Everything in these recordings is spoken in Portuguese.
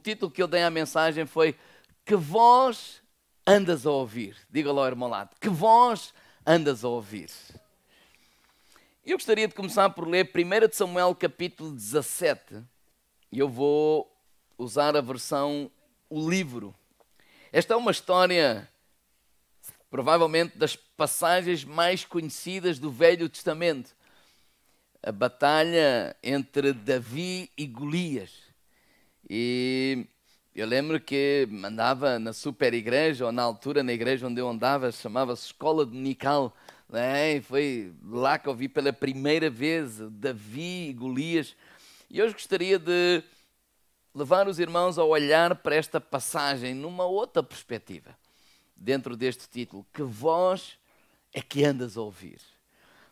título que eu dei à mensagem foi Que voz andas a ouvir? Diga lá ao irmão lado, que voz andas a ouvir? Eu gostaria de começar por ler 1 de Samuel capítulo 17. E eu vou usar a versão, o livro. Esta é uma história, provavelmente, das passagens mais conhecidas do Velho Testamento. A batalha entre Davi e Golias. E eu lembro que andava na super igreja, ou na altura na igreja onde eu andava, chamava-se Escola Dominical, né? E foi lá que eu vi pela primeira vez Davi e Golias. E hoje gostaria de levar os irmãos a olhar para esta passagem numa outra perspectiva, dentro deste título. Que voz é que andas a ouvir?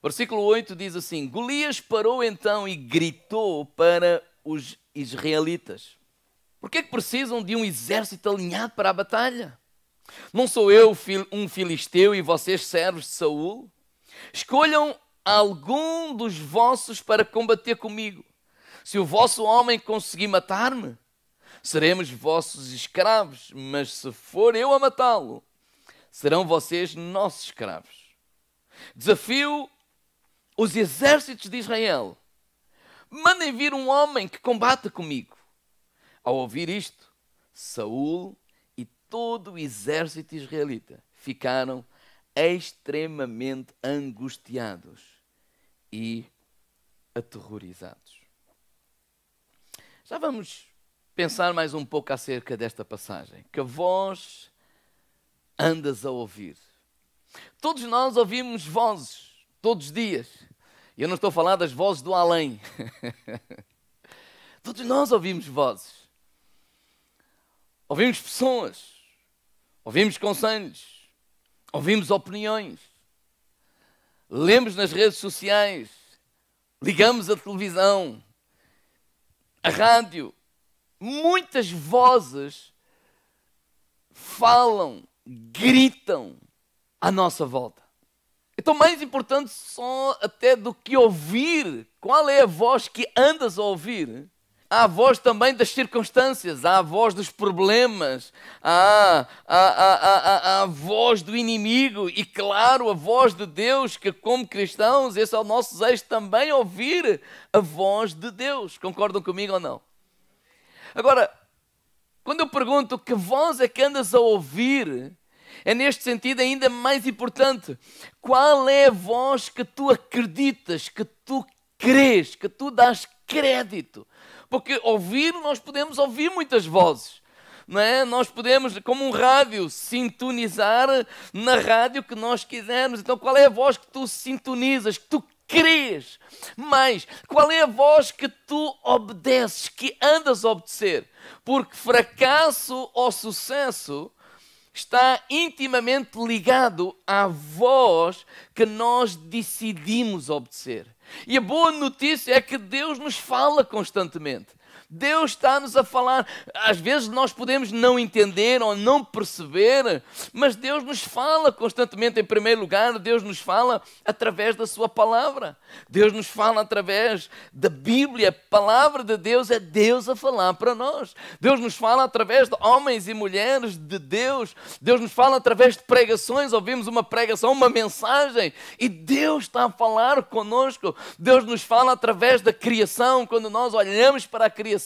Versículo 8 diz assim: Golias parou então e gritou para os israelitas: Por que é que precisam de um exército alinhado para a batalha? Não sou eu um filisteu e vocês servos de Saul? Escolham algum dos vossos para combater comigo. Se o vosso homem conseguir matar-me, seremos vossos escravos, mas se for eu a matá-lo, serão vocês nossos escravos. Desafio os exércitos de Israel. Mandem vir um homem que combata comigo. Ao ouvir isto, Saul e todo o exército israelita ficaram extremamente angustiados e aterrorizados. Já vamos pensar mais um pouco acerca desta passagem. Que voz andas a ouvir? Todos nós ouvimos vozes, todos os dias. E eu não estou a falar das vozes do além. Todos nós ouvimos vozes. Ouvimos pessoas. Ouvimos conselhos. Ouvimos opiniões. Lemos nas redes sociais. Ligamos a televisão. A rádio. Muitas vozes falam, gritam à nossa volta. Então, mais importante só até do que ouvir, qual é a voz que andas a ouvir? Há a voz também das circunstâncias, há a voz dos problemas, há a voz do inimigo e, claro, a voz de Deus, que como cristãos, esse é o nosso desejo também, ouvir a voz de Deus. Concordam comigo ou não? Agora, quando eu pergunto que voz é que andas a ouvir, é neste sentido ainda mais importante. Qual é a voz que tu acreditas, que tu crês, que tu dás crédito? Porque ouvir, nós podemos ouvir muitas vozes. Não é? Nós podemos, como um rádio, sintonizar na rádio que nós quisermos. Então, qual é a voz que tu sintonizas, que tu crês? Mas qual é a voz que tu obedeces, que andas a obedecer? Porque fracasso ou sucesso está intimamente ligado à voz que nós decidimos obedecer. E a boa notícia é que Deus nos fala constantemente. Deus está-nos a falar. Às vezes nós podemos não entender ou não perceber, mas Deus nos fala constantemente. Em primeiro lugar, Deus nos fala através da sua palavra. Deus nos fala através da Bíblia. A palavra de Deus é Deus a falar para nós. Deus nos fala através de homens e mulheres de Deus. Deus nos fala através de pregações. Ouvimos uma pregação, uma mensagem, e Deus está a falar conosco. Deus nos fala através da criação. Quando nós olhamos para a criação,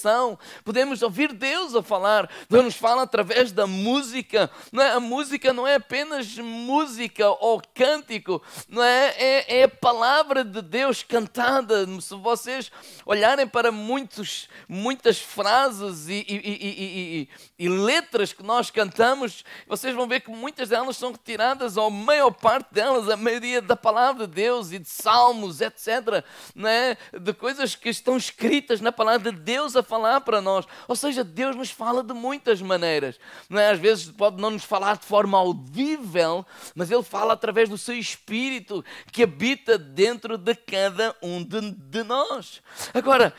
podemos ouvir Deus a falar. Deus nos fala através da música. Não é? A música não é apenas música ou cântico, não é? É a palavra de Deus cantada. Se vocês olharem para muitas frases e letras que nós cantamos, vocês vão ver que muitas delas são retiradas, ou a maior parte delas, a maioria da palavra de Deus e de salmos, etc., não é? De coisas que estão escritas na palavra de Deus a falar para nós. Ou seja, Deus nos fala de muitas maneiras. Não é? Às vezes pode não nos falar de forma audível, mas Ele fala através do seu Espírito que habita dentro de cada um de nós. Agora,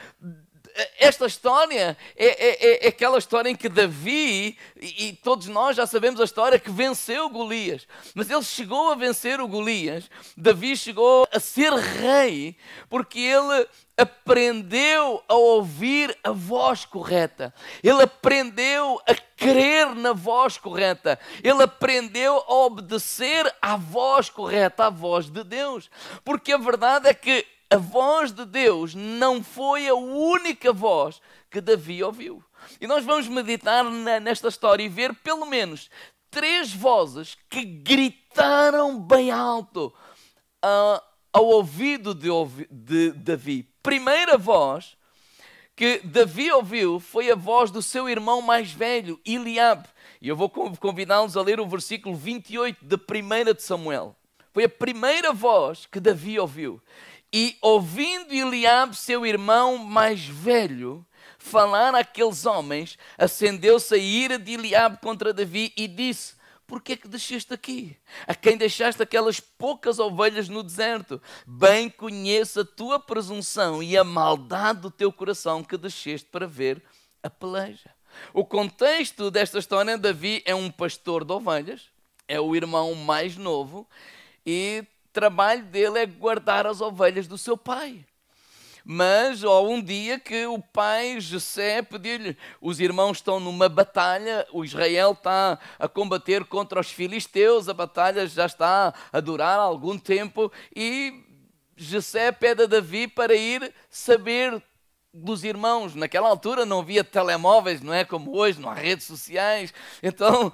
esta história é aquela história em que Davi, e todos nós já sabemos a história, que venceu Golias. Mas ele chegou a vencer o Golias. Davi chegou a ser rei porque ele aprendeu a ouvir a voz correta. Ele aprendeu a crer na voz correta. Ele aprendeu a obedecer à voz correta, à voz de Deus. Porque a verdade é que a voz de Deus não foi a única voz que Davi ouviu. E nós vamos meditar nesta história e ver pelo menos 3 vozes que gritaram bem alto ao ouvido de Davi. Primeira voz que Davi ouviu foi a voz do seu irmão mais velho, Eliabe. E eu vou convidá-los a ler o versículo 28 de 1 de Samuel. Foi a primeira voz que Davi ouviu. E ouvindo Eliabe, seu irmão mais velho, falar àqueles homens, acendeu-se a ira de Eliabe contra Davi e disse: por que é que desceste aqui? A quem deixaste aquelas poucas ovelhas no deserto? Bem conheço a tua presunção e a maldade do teu coração que desceste para ver a peleja. O contexto desta história: Davi é um pastor de ovelhas, é o irmão mais novo e o trabalho dele é guardar as ovelhas do seu pai. Mas um dia que o pai Jessé pediu-lhe, os irmãos estão numa batalha, o Israel está a combater contra os filisteus, a batalha já está a durar algum tempo e Jessé pede a Davi para ir saber dos irmãos. Naquela altura não havia telemóveis, não é como hoje, não há redes sociais, então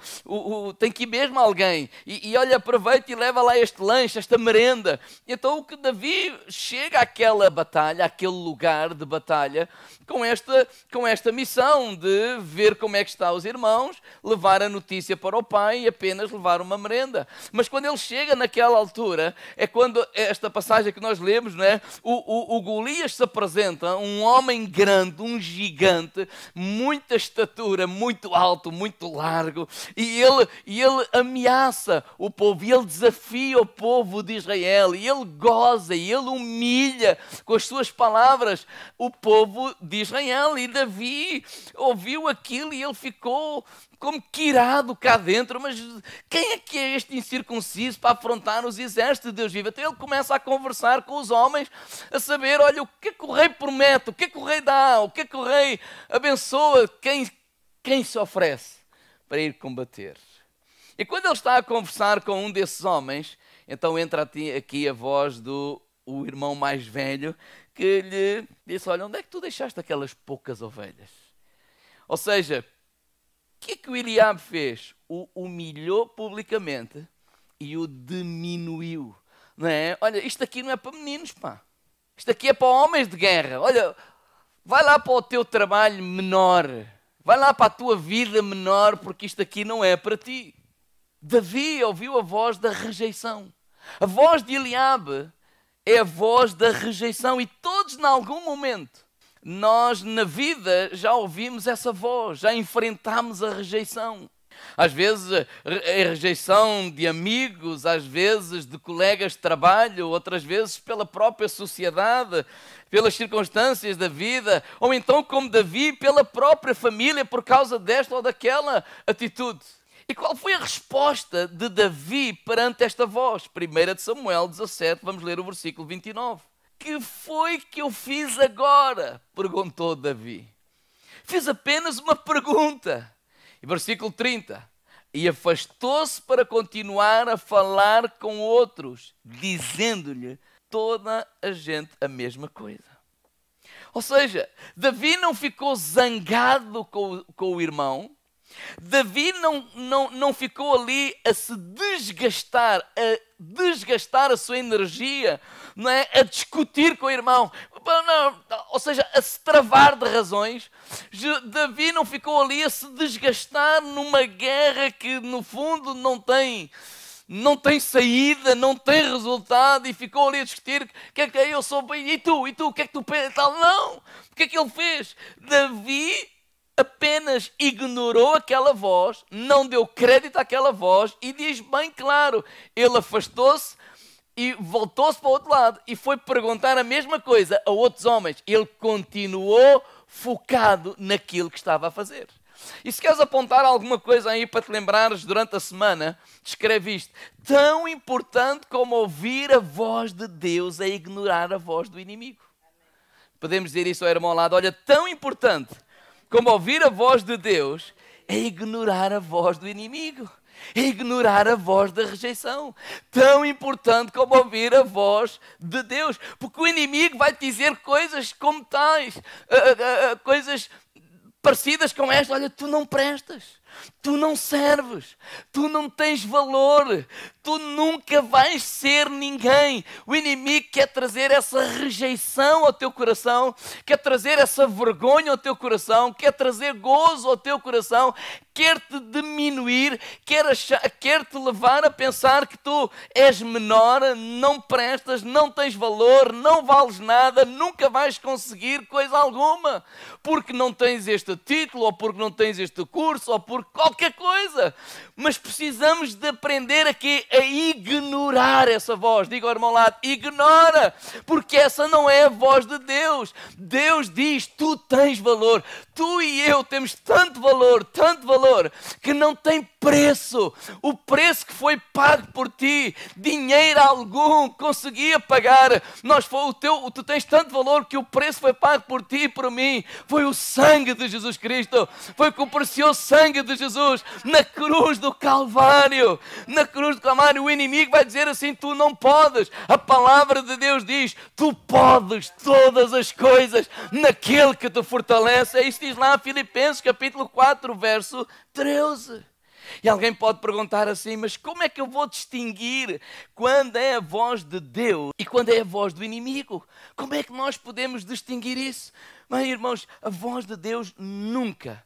tem que ir mesmo alguém, e olha, aproveita e leva lá este lanche, esta merenda. Então o que Davi chega àquela batalha, àquele lugar de batalha, com esta missão de ver como é que estão os irmãos, levar a notícia para o pai e apenas levar uma merenda. Mas quando ele chega naquela altura, é quando esta passagem que nós lemos, não é? O Golias se apresenta, um homem grande, um gigante, muita estatura, muito alto, muito largo, e ele ameaça o povo, e ele desafia o povo de Israel, e ele goza, e ele humilha com as suas palavras o povo de Israel. E Davi ouviu aquilo e ele ficou como que irado cá dentro. Mas quem é que é este incircunciso para afrontar os exércitos de Deus vivo? Então ele começa a conversar com os homens, a saber, olha, o que é que o rei promete, o que é que o rei dá, o que é que o rei abençoa, quem se oferece para ir combater. E quando ele está a conversar com um desses homens, então entra aqui a voz do irmão mais velho, que lhe disse: olha, onde é que tu deixaste aquelas poucas ovelhas? Ou seja, o que é que o Eliabe fez? O humilhou publicamente e o diminuiu. Não é? Olha, isto aqui não é para meninos, pá. Isto aqui é para homens de guerra. Olha, vai lá para o teu trabalho menor. Vai lá para a tua vida menor, porque isto aqui não é para ti. Davi ouviu a voz da rejeição. A voz de Eliabe é a voz da rejeição. E todos, em algum momento, nós na vida já ouvimos essa voz, já enfrentámos a rejeição. Às vezes a rejeição de amigos, às vezes de colegas de trabalho, outras vezes pela própria sociedade, pelas circunstâncias da vida, ou então, como Davi, pela própria família, por causa desta ou daquela atitude. E qual foi a resposta de Davi perante esta voz? 1 de Samuel 17, vamos ler o versículo 29. Que foi que eu fiz agora? Perguntou Davi. Fiz apenas uma pergunta. E versículo 30. E afastou-se para continuar a falar com outros, dizendo-lhe toda a gente a mesma coisa. Ou seja, Davi não ficou zangado com o irmão. Davi não ficou ali a se desgastar a sua energia, não é? A discutir com o irmão, não, ou seja, a se travar de razões. Davi não ficou ali a se desgastar numa guerra que no fundo não tem saída, não tem resultado, e ficou ali a discutir que é que eu sou bem, e tu, o que é que tu pensas? Não, o que é que ele fez? Davi apenas ignorou aquela voz, não deu crédito àquela voz, e diz bem claro, ele afastou-se e voltou-se para o outro lado e foi perguntar a mesma coisa a outros homens. Ele continuou focado naquilo que estava a fazer. E se queres apontar alguma coisa aí para te lembrares durante a semana, escreve isto. Tão importante como ouvir a voz de Deus é ignorar a voz do inimigo. Podemos dizer isso ao irmão ao lado. Olha, tão importante como ouvir a voz de Deus é ignorar a voz do inimigo. É ignorar a voz da rejeição. Tão importante como ouvir a voz de Deus. Porque o inimigo vai te dizer coisas como tais. Coisas parecidas com esta. Olha, tu não prestas. Tu não serves, tu não tens valor, tu nunca vais ser ninguém. O inimigo quer trazer essa rejeição ao teu coração, quer trazer essa vergonha ao teu coração, quer trazer gozo ao teu coração, quer te diminuir, quer te levar a pensar que tu és menor, não prestas, não tens valor, não vales nada, nunca vais conseguir coisa alguma, porque não tens este título, ou porque não tens este curso, ou porque qualquer coisa. Mas precisamos de aprender aqui a ignorar essa voz. Diga ao irmão ao lado, ignora, porque essa não é a voz de Deus. Deus diz, tu tens valor. Tu e eu temos tanto valor, que não tem preço. O preço que foi pago por ti, dinheiro algum conseguia pagar. Tu tens tanto valor que o preço foi pago por ti e por mim. Foi o sangue de Jesus Cristo. Foi com o precioso sangue de Jesus na cruz do Calvário. Na cruz do Calvário o inimigo vai dizer assim, tu não podes. A palavra de Deus diz, tu podes todas as coisas naquele que te fortalece. É isso que diz lá Filipenses capítulo 4, verso 13. E alguém pode perguntar assim, mas como é que eu vou distinguir quando é a voz de Deus e quando é a voz do inimigo? Como é que nós podemos distinguir isso? Bem, irmãos, a voz de Deus nunca,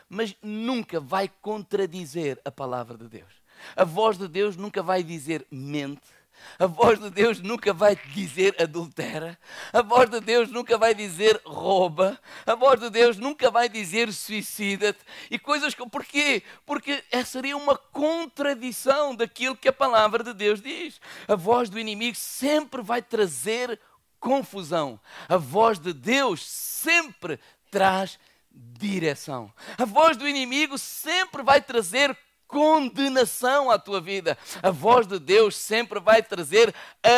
mas nunca vai contradizer a palavra de Deus. A voz de Deus nunca vai dizer mente. A voz de Deus nunca vai dizer adultera. A voz de Deus nunca vai dizer rouba. A voz de Deus nunca vai dizer suicida-te. E coisas como... Porquê? Porque essa seria uma contradição daquilo que a palavra de Deus diz. A voz do inimigo sempre vai trazer confusão. A voz de Deus sempre traz direção. A voz do inimigo sempre vai trazer condenação à tua vida. A voz de Deus sempre vai trazer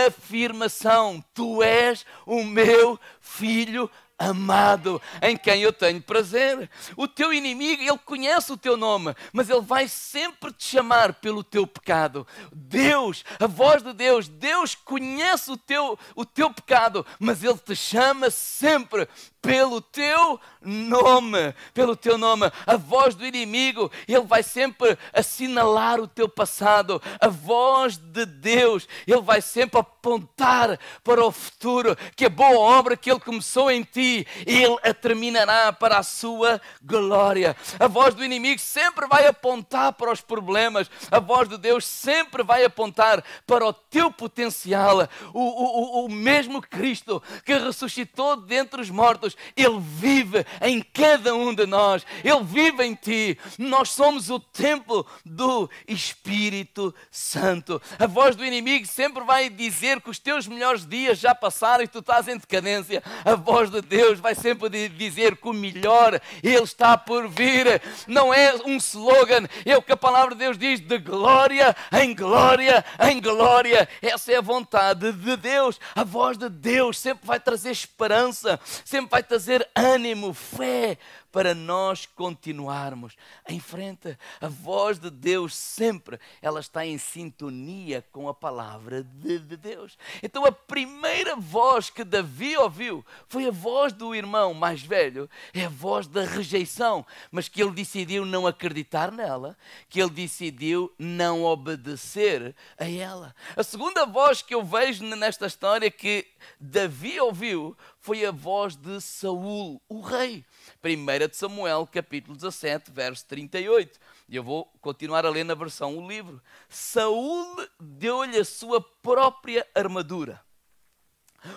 afirmação. Tu és o meu filho amado, em quem eu tenho prazer. O teu inimigo, ele conhece o teu nome, mas ele vai sempre te chamar pelo teu pecado. Deus, a voz de Deus, Deus conhece o teu pecado, mas ele te chama sempre pelo teu nome, pelo teu nome. A voz do inimigo, ele vai sempre assinalar o teu passado. A voz de Deus, ele vai sempre apontar para o futuro, que a boa obra que ele começou em ti, ele a terminará para a sua glória. A voz do inimigo sempre vai apontar para os problemas. A voz de Deus sempre vai apontar para o teu potencial. O mesmo Cristo que ressuscitou dentre os mortos, ele vive em cada um de nós. Ele vive em ti. Nós somos o templo do Espírito Santo. A voz do inimigo sempre vai dizer que os teus melhores dias já passaram e tu estás em decadência. A voz de Deus vai sempre dizer que o melhor ele está por vir. Não é um slogan, é o que a palavra de Deus diz, de glória em glória em glória. Essa é a vontade de Deus. A voz de Deus sempre vai trazer esperança, sempre vai trazer ânimo, fé, para nós continuarmos em frente. A voz de Deus sempre, ela está em sintonia com a palavra de Deus. Então a primeira voz que Davi ouviu foi a voz do irmão mais velho, é a voz da rejeição, mas que ele decidiu não acreditar nela, que ele decidiu não obedecer a ela. A segunda voz que eu vejo nesta história que Davi ouviu foi a voz de Saul, o rei. 1 de Samuel, capítulo 17, verso 38. E eu vou continuar a ler na versão O Livro. Saul deu-lhe a sua própria armadura,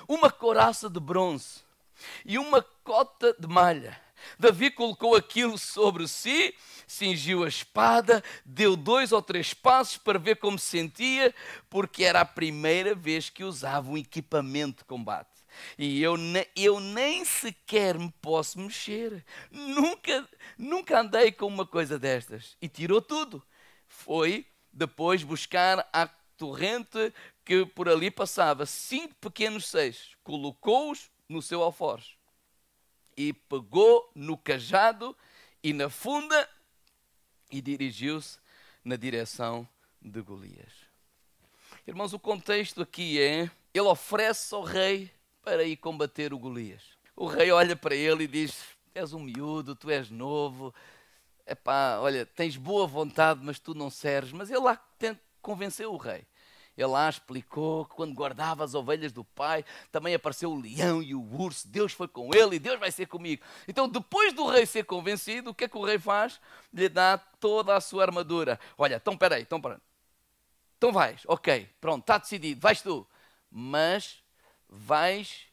uma couraça de bronze e uma cota de malha. Davi colocou aquilo sobre si, cingiu a espada, deu 2 ou 3 passos para ver como se sentia, porque era a primeira vez que usava um equipamento de combate. E eu nem sequer me posso mexer. Nunca andei com uma coisa destas. E tirou tudo. Foi depois buscar a torrente que por ali passava, 5 pequenos seixos, colocou-os no seu alforje e pegou no cajado e na funda e dirigiu-se na direção de Golias. Irmãos, o contexto aqui é, ele oferece ao rei para ir combater o Golias. O rei olha para ele e diz, és um miúdo, tu és novo, epá, olha, tens boa vontade, mas tu não serves. Mas ele lá convenceu o rei. Ele lá explicou que quando guardava as ovelhas do pai, também apareceu o leão e o urso. Deus foi com ele e Deus vai ser comigo. Então, depois do rei ser convencido, o que é que o rei faz? Lhe dá toda a sua armadura. Olha, então peraí, então vais, ok, pronto, está decidido, vais tu. Mas vais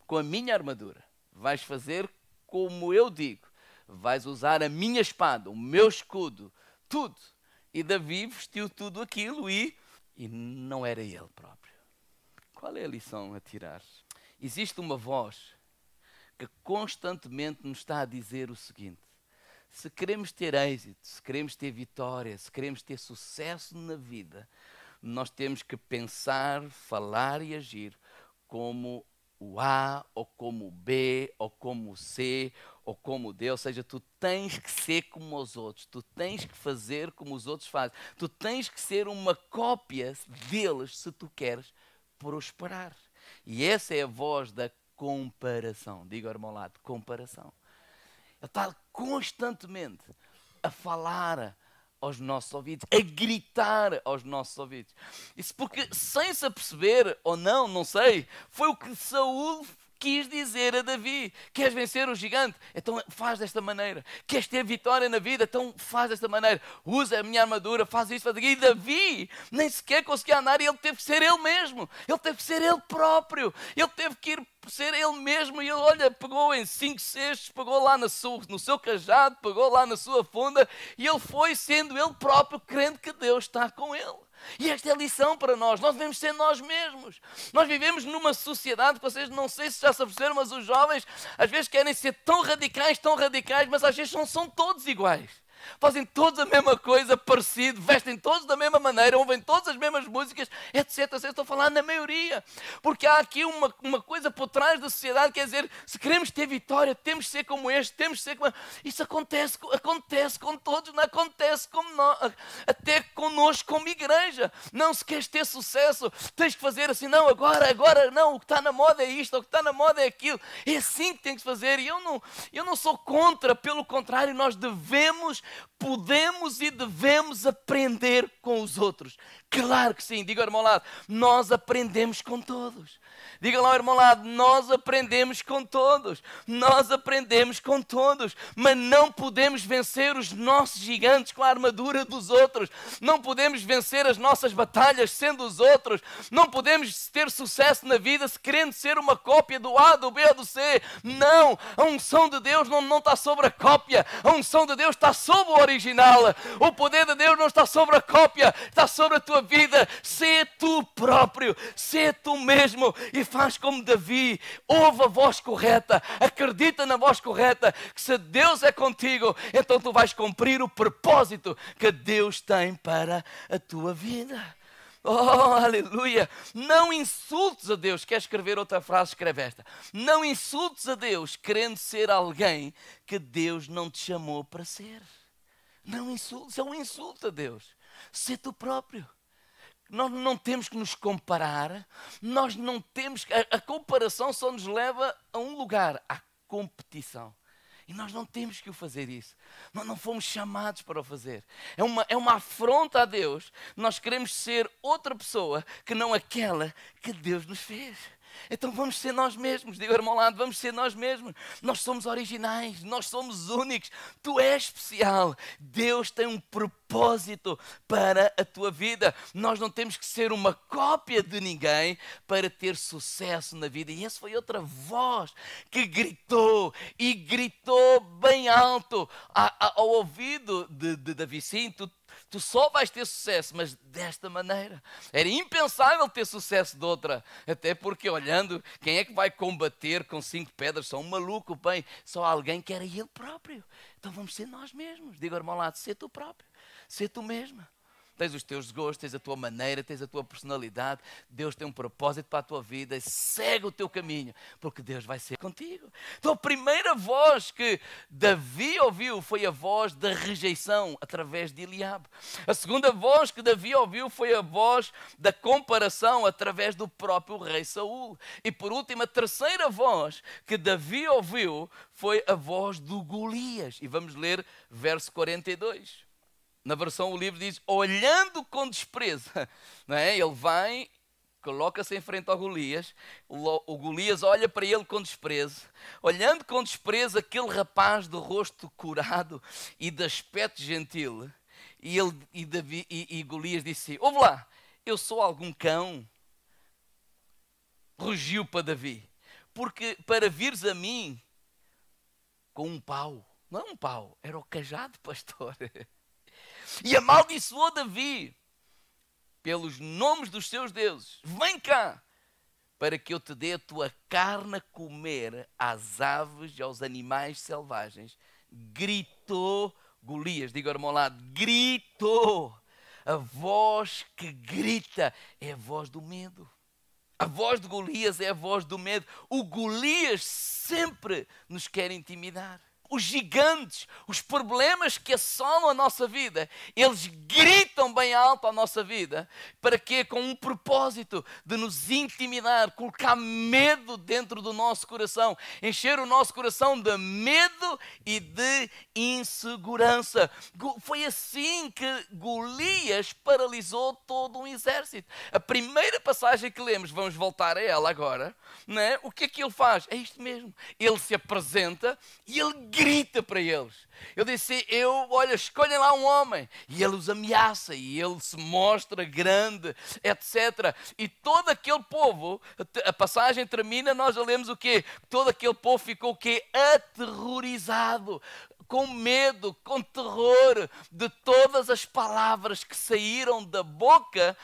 com a minha armadura. Vais fazer como eu digo. Vais usar a minha espada, o meu escudo, tudo. E Davi vestiu tudo aquilo e não era ele próprio. Qual é a lição a tirar? Existe uma voz que constantemente nos está a dizer o seguinte: se queremos ter êxito, se queremos ter vitória, se queremos ter sucesso na vida, nós temos que pensar, falar e agir como o A, ou como o B, ou como o C, ou como o D. Ou seja, tu tens que ser como os outros, tu tens que fazer como os outros fazem, tu tens que ser uma cópia deles se tu queres prosperar. E essa é a voz da comparação. Diga ao irmão lado, comparação. Ele está constantemente a falar aos nossos ouvidos, a gritar aos nossos ouvidos. Isso porque, sem se aperceber ou não sei, foi o que Saúl quis dizer a Davi. Queres vencer o gigante? Então faz desta maneira. Queres ter vitória na vida? Então faz desta maneira. Usa a minha armadura, faz isto, faz aquilo. E Davi nem sequer conseguia andar e ele teve que ser ele mesmo. Ele teve que ser ele próprio. Ele teve que ir ser ele mesmo. E ele, olha, pegou em 5 cestos, pegou lá no seu cajado, pegou lá na sua funda e ele foi sendo ele próprio, crendo que Deus está com ele. E esta é a lição para nós. Nós devemos ser nós mesmos. Nós vivemos numa sociedade que vocês não sei se já se aperceberam, mas os jovens às vezes querem ser tão radicais, mas às vezes são todos iguais. Fazem todos a mesma coisa, parecido, vestem todos da mesma maneira, ouvem todas as mesmas músicas, etc. Estou a falar na maioria. Porque há aqui uma coisa por trás da sociedade, quer dizer, se queremos ter vitória, temos de ser como este, temos de ser como... Isso acontece com todos, não acontece como nós, até connosco como igreja. Não, se queres ter sucesso, tens que fazer assim, não, agora não, o que está na moda é isto, o que está na moda é aquilo. É assim que tem que fazer. E eu não sou contra, pelo contrário, nós podemos e devemos aprender com os outros. Claro que sim. Diga ao irmão lado, nós aprendemos com todos. Diga lá ao irmão lado, nós aprendemos com todos. Nós aprendemos com todos. Mas não podemos vencer os nossos gigantes com a armadura dos outros. Não podemos vencer as nossas batalhas sendo os outros. Não podemos ter sucesso na vida se querendo ser uma cópia do A, do B ou do C. Não. A unção de Deus não está sobre a cópia. A unção de Deus está sobre o original. O poder de Deus não está sobre a cópia. Está sobre a tua vida. Sê tu próprio. Sê tu mesmo. E faz como Davi, ouve a voz correta, acredita na voz correta, que se Deus é contigo, então tu vais cumprir o propósito que Deus tem para a tua vida. Oh, aleluia! Não insultes a Deus. Quer escrever outra frase? Escreve esta. Não insultes a Deus querendo ser alguém que Deus não te chamou para ser. Não insultes, é um insulto a Deus. Sê tu próprio. Nós não temos que nos comparar, nós não temos que... A comparação só nos leva a um lugar, à competição. E nós não temos que o fazer isso. Nós não fomos chamados para o fazer. É uma afronta a Deus. Nós queremos ser outra pessoa que não aquela que Deus nos fez. Então vamos ser nós mesmos. Diga ao irmão ao lado, vamos ser nós mesmos. Nós somos originais, nós somos únicos. Tu és especial. Deus tem um propósito para a tua vida. Nós não temos que ser uma cópia de ninguém para ter sucesso na vida. E essa foi outra voz que gritou, e gritou bem alto ao ouvido de Davi. Sim, tu só vais ter sucesso, mas desta maneira. Era impensável ter sucesso de outra. Até porque, olhando, quem é que vai combater com 5 pedras? Só um maluco, bem, só alguém que era ele próprio. Então vamos ser nós mesmos. Diga ao irmão ao lado, ser tu próprio, ser tu mesma. Tens os teus gostos, tens a tua maneira, tens a tua personalidade. Deus tem um propósito para a tua vida e segue o teu caminho, porque Deus vai ser contigo. Então a primeira voz que Davi ouviu foi a voz da rejeição através de Eliabe. A segunda voz que Davi ouviu foi a voz da comparação através do próprio rei Saul. E por último, a terceira voz que Davi ouviu foi a voz do Golias. E vamos ler verso 42. Na versão, o livro diz, olhando com desprezo, não é? Ele vai, coloca-se em frente ao Golias, o Golias olha para ele com desprezo, olhando com desprezo aquele rapaz de rosto curado e de aspecto gentil, e Golias disse, ouve lá, eu sou algum cão? Rugiu para Davi, porque para vires a mim com um pau, não é um pau, era o cajado, pastor. E amaldiçoou Davi pelos nomes dos seus deuses. Vem cá, para que eu te dê a tua carne a comer às aves e aos animais selvagens. Gritou Golias. Diga ao irmão ao lado, gritou. A voz que grita é a voz do medo. A voz de Golias é a voz do medo. O Golias sempre nos quer intimidar. Os gigantes, os problemas que assolam a nossa vida, eles gritam bem alto à nossa vida. Para quê? Com um propósito de nos intimidar, colocar medo dentro do nosso coração, encher o nosso coração de medo e de insegurança. Foi assim que Golias paralisou todo um exército. A primeira passagem que lemos, vamos voltar a ela agora, não é? O que é que ele faz? É isto mesmo. Ele se apresenta e ele grita para eles. Ele disse, olha, escolhem lá um homem. E ele os ameaça, e ele se mostra grande, etc. E todo aquele povo, a passagem termina, nós já lemos o quê? Todo aquele povo ficou o quê? Aterrorizado, com medo, com terror de todas as palavras que saíram da boca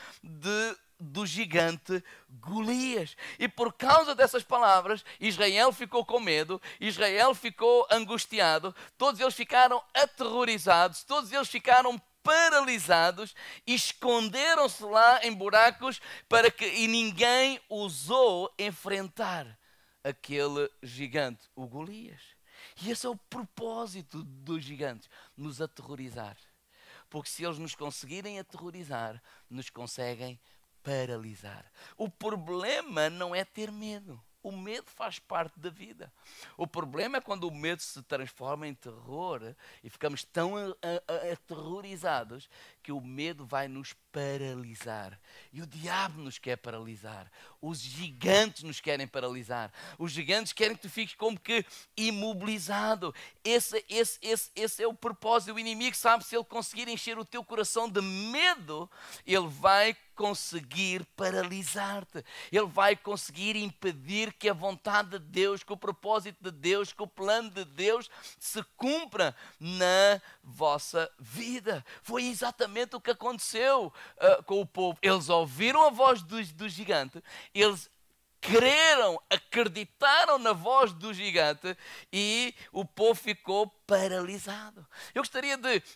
do gigante Golias. E por causa dessas palavras, Israel ficou com medo, Israel ficou angustiado, todos eles ficaram aterrorizados, todos eles ficaram paralisados, esconderam-se lá em buracos e ninguém ousou enfrentar aquele gigante, o Golias. E esse é o propósito dos gigantes, nos aterrorizar. Porque se eles nos conseguirem aterrorizar, nos conseguem paralisar. O problema não é ter medo. O medo faz parte da vida. O problema é quando o medo se transforma em terror e ficamos tão aterrorizados que o medo vai nos paralisar. E o diabo nos quer paralisar. Os gigantes nos querem paralisar. Os gigantes querem que tu fiques como que imobilizado. Esse é o propósito. O inimigo sabe, se ele conseguir encher o teu coração de medo, ele vai conseguir paralisar-te. Ele vai conseguir impedir que a vontade de Deus, que o propósito de Deus, que o plano de Deus se cumpra na vossa vida. Foi exatamente o que aconteceu com o povo. Eles ouviram a voz do gigante, eles creram, acreditaram na voz do gigante e o povo ficou paralisado.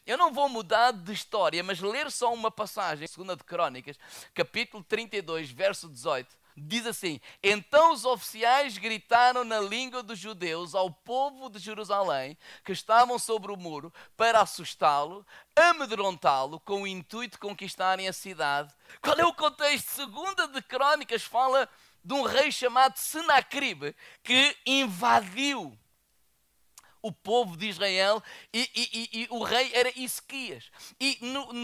Eu não vou mudar de história, mas ler só uma passagem, 2 de Crônicas, capítulo 32, verso 18. Diz assim, então os oficiais gritaram na língua dos judeus ao povo de Jerusalém, que estavam sobre o muro, para assustá-lo, amedrontá-lo, com o intuito de conquistarem a cidade. Qual é o contexto? 2 de Crônicas fala de um rei chamado Senaqueribe, que invadiu o povo de Israel e o rei era Ezequias. E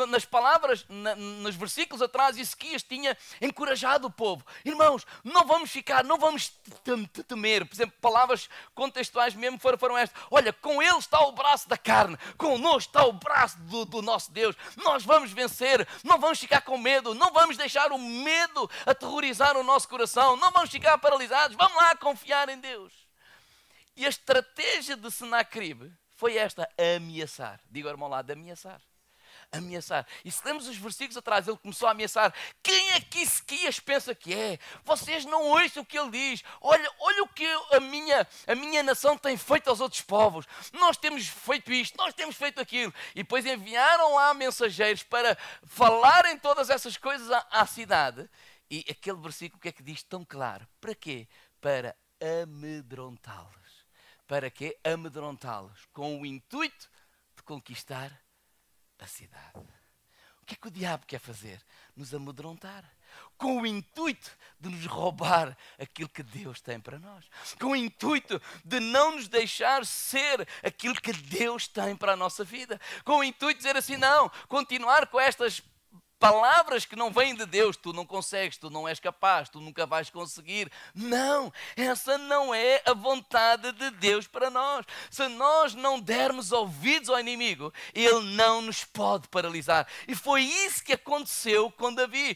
nas palavras, nos versículos atrás, Ezequias tinha encorajado o povo. Irmãos, não vamos temer. Por exemplo, palavras contextuais mesmo foram estas. Olha, com ele está o braço da carne, connosco está o braço do nosso Deus. Nós vamos vencer, não vamos ficar com medo, não vamos deixar o medo aterrorizar o nosso coração, não vamos ficar paralisados, vamos lá confiar em Deus. E a estratégia de Senaqueribe foi esta, ameaçar. Diga ao irmão lá, de ameaçar. Ameaçar. E se lemos os versículos atrás, ele começou a ameaçar. Quem é que Ezequias pensa que é? Vocês não ouçam o que ele diz. Olha o que a minha nação tem feito aos outros povos. Nós temos feito isto, nós temos feito aquilo. E depois enviaram lá mensageiros para falarem todas essas coisas à cidade. E aquele versículo, o que é que diz tão claro? Para quê? Para amedrontá-los. Para quê? Amedrontá-los. Com o intuito de conquistar a cidade. O que é que o diabo quer fazer? Nos amedrontar. Com o intuito de nos roubar aquilo que Deus tem para nós. Com o intuito de não nos deixar ser aquilo que Deus tem para a nossa vida. Com o intuito de dizer assim, não, continuar com estas palavras que não vêm de Deus, tu não consegues, tu não és capaz, tu nunca vais conseguir. Não, essa não é a vontade de Deus para nós. Se nós não dermos ouvidos ao inimigo, ele não nos pode paralisar. E foi isso que aconteceu com Davi.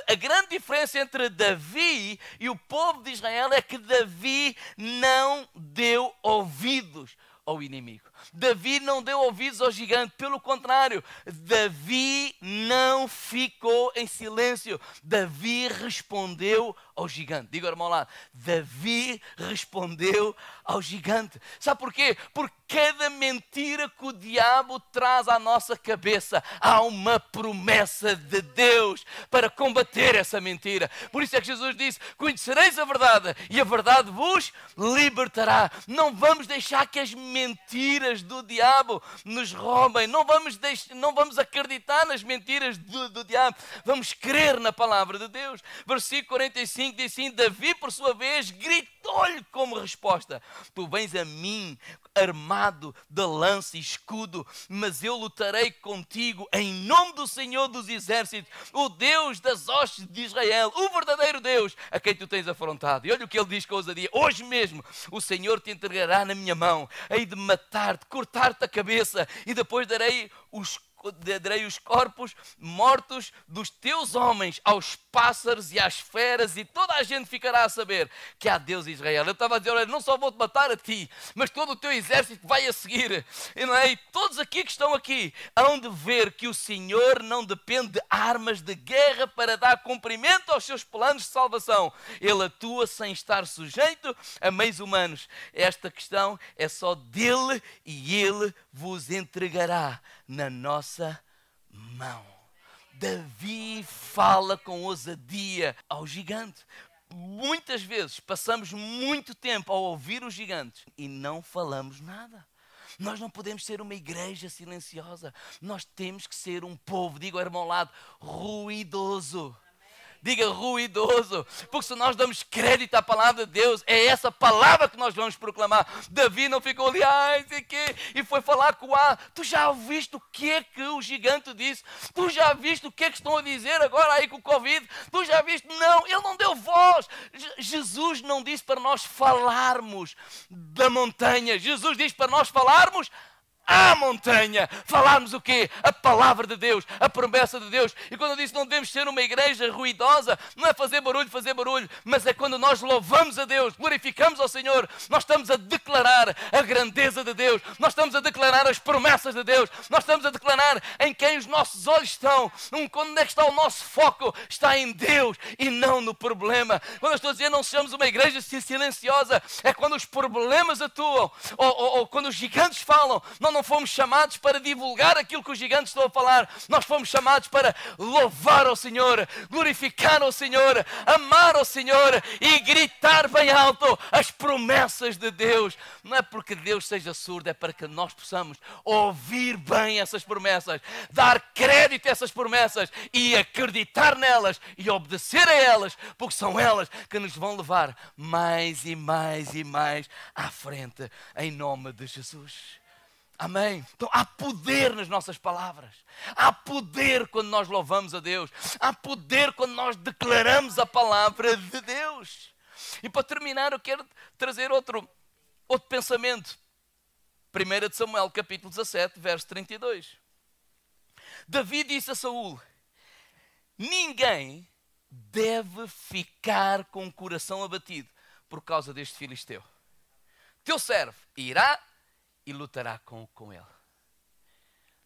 A grande diferença entre Davi e o povo de Israel é que Davi não deu ouvidos ao inimigo. Davi não deu ouvidos ao gigante, pelo contrário, Davi não ficou em silêncio. Davi respondeu ao gigante. Diga ao irmão lá, Davi respondeu ao gigante. Sabe porquê? Porque cada mentira que o diabo traz à nossa cabeça, há uma promessa de Deus para combater essa mentira. Por isso é que Jesus disse, conhecereis a verdade e a verdade vos libertará. Não vamos deixar que as mentiras do diabo nos roubem. Não vamos acreditar nas mentiras do diabo. Vamos crer na palavra de Deus. Versículo 45 diz assim, Davi por sua vez gritou-lhe como resposta, tu vens a mim armado de lança e escudo, mas eu lutarei contigo em nome do Senhor dos exércitos, o Deus das hostes de Israel, o verdadeiro Deus a quem tu tens afrontado. E olha o que ele diz com ousadia, hoje mesmo o Senhor te entregará na minha mão, hei de matar-te, cortar-te a cabeça e depois darei os corpos mortos dos teus homens aos pássaros e às feras, e toda a gente ficará a saber que há Deus em Israel. Eu estava a dizer, olha, não só vou-te matar a ti, mas todo o teu exército vai a seguir. E todos aqui que estão aqui hão de ver que o Senhor não depende de armas de guerra para dar cumprimento aos seus planos de salvação. Ele atua sem estar sujeito a meios humanos. Esta questão é só dele e ele vos entregará na nossa mão. Davi fala com ousadia ao gigante. Muitas vezes passamos muito tempo a ouvir os gigantes e não falamos nada. Nós não podemos ser uma igreja silenciosa. Nós temos que ser um povo, diga ao irmão ao lado, ruidoso. Diga ruidoso, porque se nós damos crédito à palavra de Deus, é essa palavra que nós vamos proclamar. Davi não ficou ali, sei quê, e foi falar com tu já ouviste o que é que o gigante disse? Tu já viste o que é que estão a dizer agora aí com o Covid? Tu já viste? Não, ele não deu voz. Jesus não disse para nós falarmos da montanha, Jesus disse para nós falarmos à montanha, falarmos o quê? A palavra de Deus, a promessa de Deus. E quando eu disse não devemos ser uma igreja ruidosa, não é fazer barulho, mas é quando nós louvamos a Deus, glorificamos ao Senhor, nós estamos a declarar a grandeza de Deus, nós estamos a declarar as promessas de Deus, nós estamos a declarar em quem os nossos olhos estão, quando é que está o nosso foco, está em Deus e não no problema. Quando eu estou a dizer não sejamos uma igreja silenciosa, é quando os problemas atuam, ou quando os gigantes falam, não não fomos chamados para divulgar aquilo que os gigantes estão a falar. Nós fomos chamados para louvar ao Senhor, glorificar ao Senhor, amar ao Senhor e gritar bem alto as promessas de Deus. Não é porque Deus seja surdo, é para que nós possamos ouvir bem essas promessas, dar crédito a essas promessas e acreditar nelas e obedecer a elas, porque são elas que nos vão levar mais e mais e mais à frente, em nome de Jesus. Amém? Então há poder nas nossas palavras. Há poder quando nós louvamos a Deus. Há poder quando nós declaramos a palavra de Deus. E para terminar, eu quero trazer outro pensamento. 1 de Samuel, capítulo 17, verso 32. Davi disse a Saul: ninguém deve ficar com o coração abatido por causa deste filisteu. Teu servo irá e lutará com ele.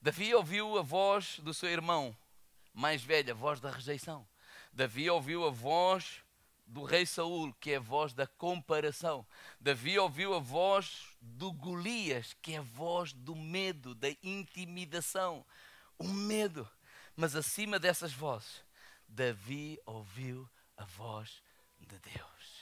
Davi ouviu a voz do seu irmão mais velho, a voz da rejeição. Davi ouviu a voz do rei Saul, que é a voz da comparação. Davi ouviu a voz do Golias, que é a voz do medo, da intimidação. O medo. Mas acima dessas vozes, Davi ouviu a voz de Deus.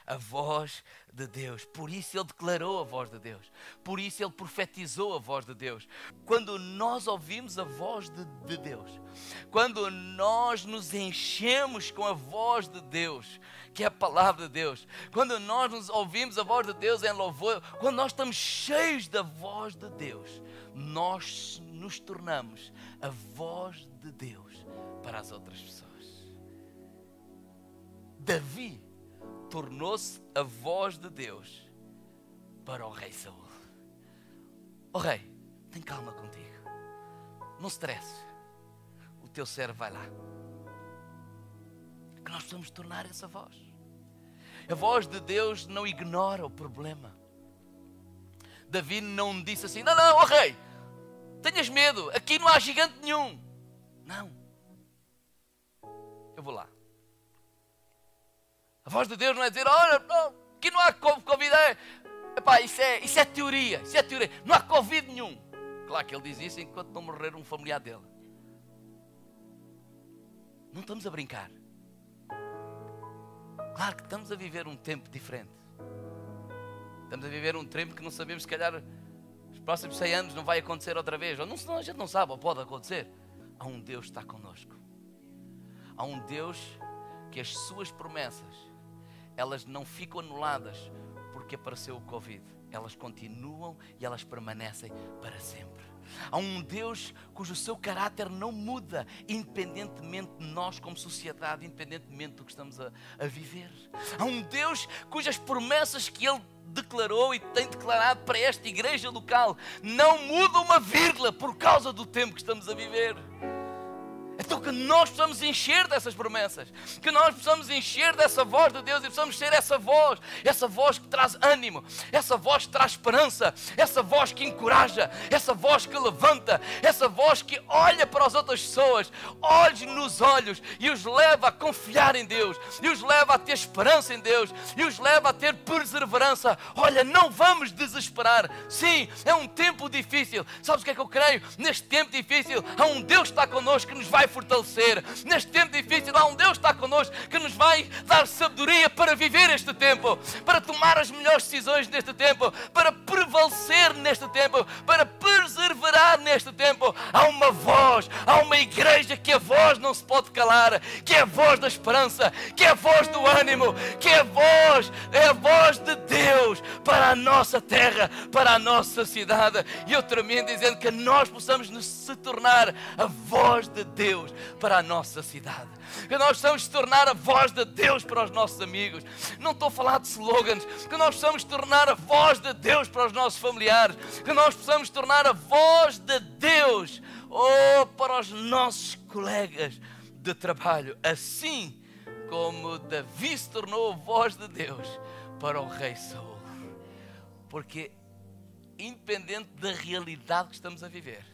A voz de Deus. Por isso ele declarou a voz de Deus. Por isso ele profetizou a voz de Deus. Quando nós ouvimos a voz de Deus, quando nós nos enchemos com a voz de Deus, que é a palavra de Deus, quando nós nos ouvimos a voz de Deus em louvor, quando nós estamos cheios da voz de Deus, nós nos tornamos a voz de Deus para as outras pessoas. Davi tornou-se a voz de Deus para o rei Saul. Ó rei, tem calma contigo. Não se estresse. O teu servo vai lá. Que nós precisamos tornar essa voz. A voz de Deus não ignora o problema. Davi não disse assim: não, ó rei, tenhas medo, aqui não há gigante nenhum. Não. Eu vou lá. A voz de Deus não é dizer: olha, não, aqui não há Covid. Epá, isso é teoria, isso é teoria. Não há Covid nenhum. Claro que ele diz isso enquanto não morrer um familiar dele. Não estamos a brincar. Claro que estamos a viver um tempo diferente. Estamos a viver um tempo que não sabemos, se calhar, os próximos 100 anos não vai acontecer outra vez. Ou não, a gente não sabe, ou pode acontecer. Há um Deus que está connosco. Há um Deus que as suas promessas, elas não ficam anuladas porque apareceu o Covid. Elas continuam e elas permanecem para sempre. Há um Deus cujo seu caráter não muda, independentemente de nós como sociedade, independentemente do que estamos a viver. Há um Deus cujas promessas que Ele declarou e tem declarado para esta igreja local não muda uma vírgula por causa do tempo que estamos a viver. Então que nós possamos encher dessas promessas, que nós possamos encher dessa voz de Deus e possamos ser essa voz que traz ânimo, essa voz que traz esperança, essa voz que encoraja, essa voz que levanta, essa voz que olha para as outras pessoas, olhos nos olhos e os leva a confiar em Deus, e os leva a ter esperança em Deus, e os leva a ter perseverança. Olha, não vamos desesperar. Sim, é um tempo difícil. Sabes o que é que eu creio? Neste tempo difícil há um Deus que está connosco, que nos vai fortalecer. Neste tempo difícil há um Deus que está connosco, que nos vai dar sabedoria para viver este tempo, para tomar as melhores decisões neste tempo, para prevalecer neste tempo, para perseverar neste tempo. Há uma voz, há uma igreja que a voz não se pode calar, que é a voz da esperança, que é a voz do ânimo, que é a voz de Deus para a nossa terra, para a nossa cidade. E eu termino dizendo que nós possamos se tornar a voz de Deus para a nossa cidade, que nós possamos tornar a voz de Deus para os nossos amigos. Não estou a falar de slogans. Que nós possamos tornar a voz de Deus para os nossos familiares, que nós possamos tornar a voz de Deus para os nossos colegas de trabalho, assim como Davi se tornou a voz de Deus para o rei Saul. Porque independente da realidade que estamos a viver,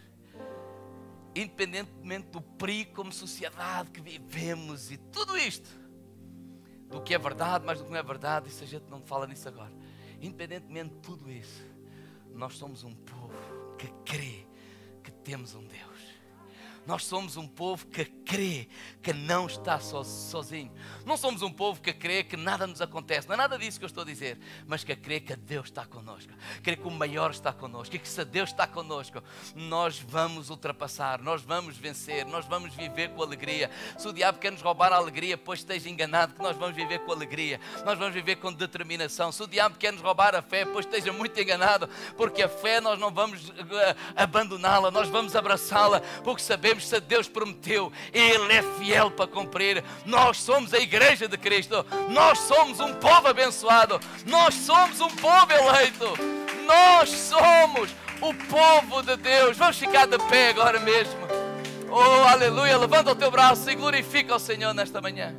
independentemente do perigo como sociedade que vivemos e tudo isto, do que é verdade, mas do que não é verdade, isso a gente não fala nisso agora. Independentemente de tudo isso, nós somos um povo que crê que temos um Deus. Nós somos um povo que crê que não está sozinho. Não somos um povo que crê que nada nos acontece. Não é nada disso que eu estou a dizer. Mas que crê que Deus está connosco. Crê que o maior está connosco. E que se Deus está connosco, nós vamos ultrapassar. Nós vamos vencer. Nós vamos viver com alegria. Se o diabo quer nos roubar a alegria, pois esteja enganado, que nós vamos viver com alegria. Nós vamos viver com determinação. Se o diabo quer nos roubar a fé, pois esteja muito enganado. Porque a fé nós não vamos abandoná-la. Nós vamos abraçá-la. Porque sabemos que se Deus prometeu, Ele é fiel para cumprir. Nós somos a igreja de Cristo. Nós somos um povo abençoado. Nós somos um povo eleito. Nós somos o povo de Deus. Vamos ficar de pé agora mesmo. Oh, aleluia. Levanta o teu braço e glorifica o Senhor nesta manhã.